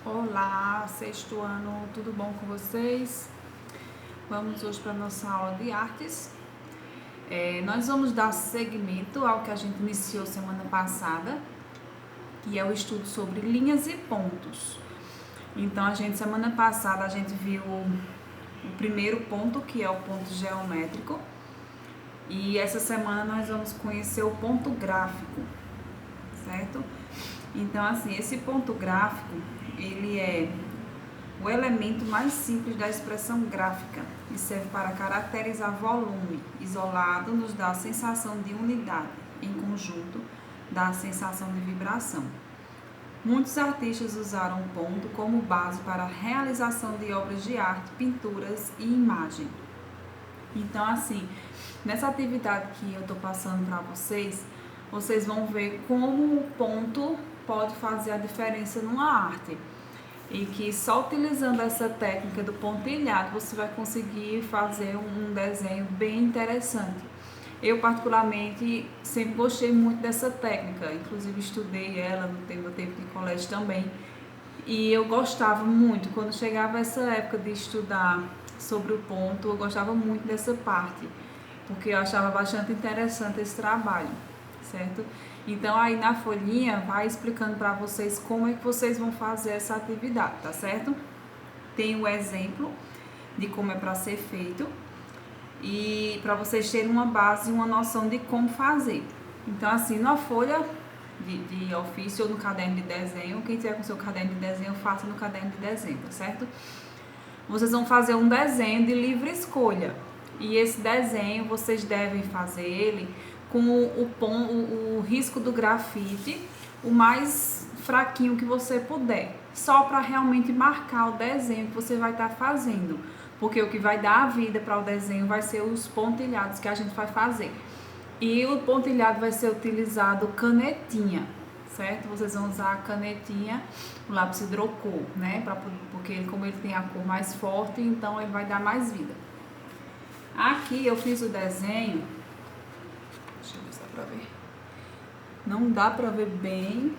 Olá, sexto ano, tudo bom com vocês? Vamos hoje para a nossa aula de artes. Nós vamos dar seguimento ao que a gente iniciou semana passada, que é o estudo sobre linhas e pontos. Então, semana passada, a gente viu o primeiro ponto, que é o ponto geométrico, e essa semana nós vamos conhecer o ponto gráfico, certo? Então, assim, esse ponto gráfico, ele é o elemento mais simples da expressão gráfica e serve para caracterizar volume. Isolado, nos dá a sensação de unidade, em conjunto, dá a sensação de vibração. Muitos artistas usaram o ponto como base para a realização de obras de arte, pinturas e imagem. Então, assim, nessa atividade que eu estou passando para vocês, vocês vão ver como o ponto pode fazer a diferença numa arte. E que só utilizando essa técnica do pontilhado você vai conseguir fazer um desenho bem interessante. Eu particularmente sempre gostei muito dessa técnica, inclusive estudei ela no meu tempo de colégio também. E eu gostava muito, quando chegava essa época de estudar sobre o ponto, eu gostava muito dessa parte, porque eu achava bastante interessante esse trabalho, certo? Então aí na folhinha vai explicando para vocês como é que vocês vão fazer essa atividade, tá certo? Tem o exemplo de como é para ser feito e para vocês terem uma base, uma noção de como fazer. Então assim, na folha de ofício ou no caderno de desenho, quem tiver com seu caderno de desenho, faça no caderno de desenho, tá certo? Vocês vão fazer um desenho de livre escolha. E esse desenho vocês devem fazer ele com o risco do grafite o mais fraquinho que você puder, só para realmente marcar o desenho que você vai estar fazendo, porque o que vai dar a vida para o desenho vai ser os pontilhados que a gente vai fazer. E o pontilhado vai ser utilizado canetinha, certo? Vocês vão usar a canetinha, o lápis hidrocor, né? Porque como ele tem a cor mais forte, então ele vai dar mais vida. Aqui eu fiz o desenho. Deixa eu ver se dá pra ver. Não dá pra ver bem.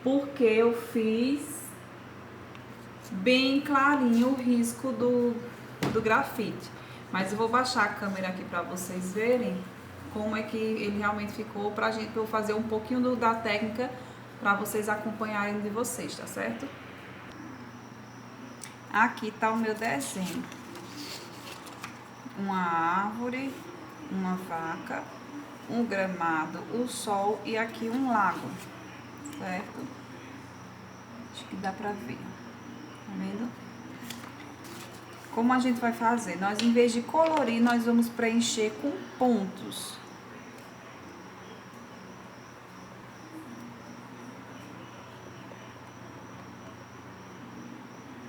Porque eu fiz bem clarinho o risco do grafite. Mas eu vou baixar a câmera aqui pra vocês verem como é que ele realmente ficou, pra eu fazer um pouquinho da técnica pra vocês acompanharem de vocês, tá certo? Aqui tá o meu desenho. Uma árvore, uma vaca, um gramado, o sol e aqui um lago, certo? Acho que dá pra ver, tá vendo? Como a gente vai fazer? Nós, em vez de colorir, nós vamos preencher com pontos.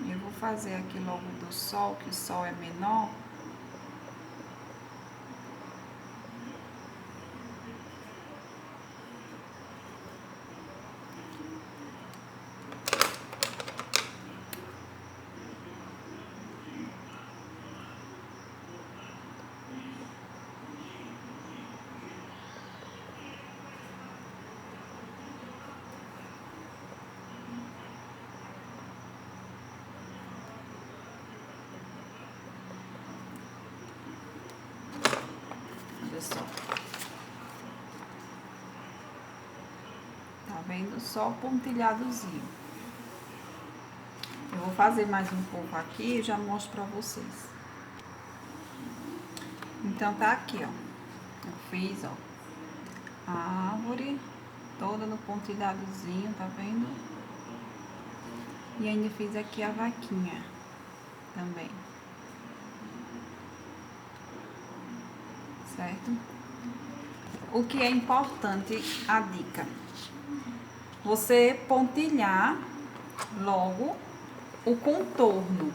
Eu vou fazer aqui logo do sol, que o sol é menor. Olha só. Tá vendo? Só o pontilhadozinho. Eu vou fazer mais um pouco aqui e já mostro pra vocês. Então, tá aqui, ó. Eu fiz, ó, a árvore toda no pontilhadozinho, tá vendo? E ainda fiz aqui a vaquinha também. Certo? O que é importante, a dica. Você pontilhar logo o contorno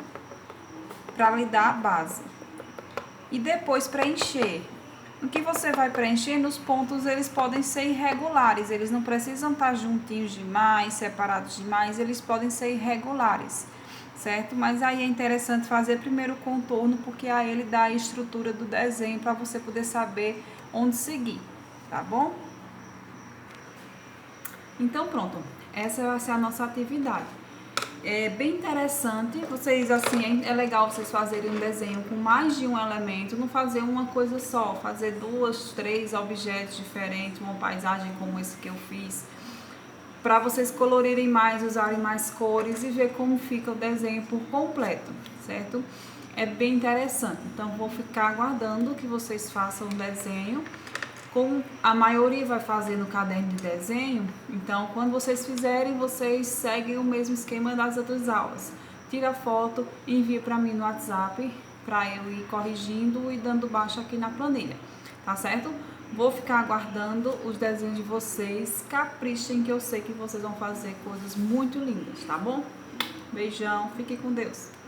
para lhe dar a base. E depois preencher. O que você vai preencher nos pontos, eles podem ser irregulares, eles não precisam estar juntinhos demais, separados demais, eles podem ser irregulares, certo? Mas aí é interessante fazer primeiro o contorno, porque aí ele dá a estrutura do desenho para você poder saber onde seguir, tá bom? Então pronto, essa vai ser a nossa atividade. É bem interessante, vocês assim, é legal vocês fazerem um desenho com mais de um elemento, não fazer uma coisa só, fazer 2, 3 objetos diferentes, uma paisagem como esse que eu fiz, para vocês colorirem mais, usarem mais cores e ver como fica o desenho por completo, certo? É bem interessante, então vou ficar aguardando que vocês façam o desenho. Como a maioria vai fazer no caderno de desenho, então quando vocês fizerem, vocês seguem o mesmo esquema das outras aulas. Tira a foto e envia para mim no WhatsApp, para eu ir corrigindo e dando baixa aqui na planilha, tá certo? Vou ficar aguardando os desenhos de vocês, caprichem que eu sei que vocês vão fazer coisas muito lindas, tá bom? Beijão, fiquem com Deus!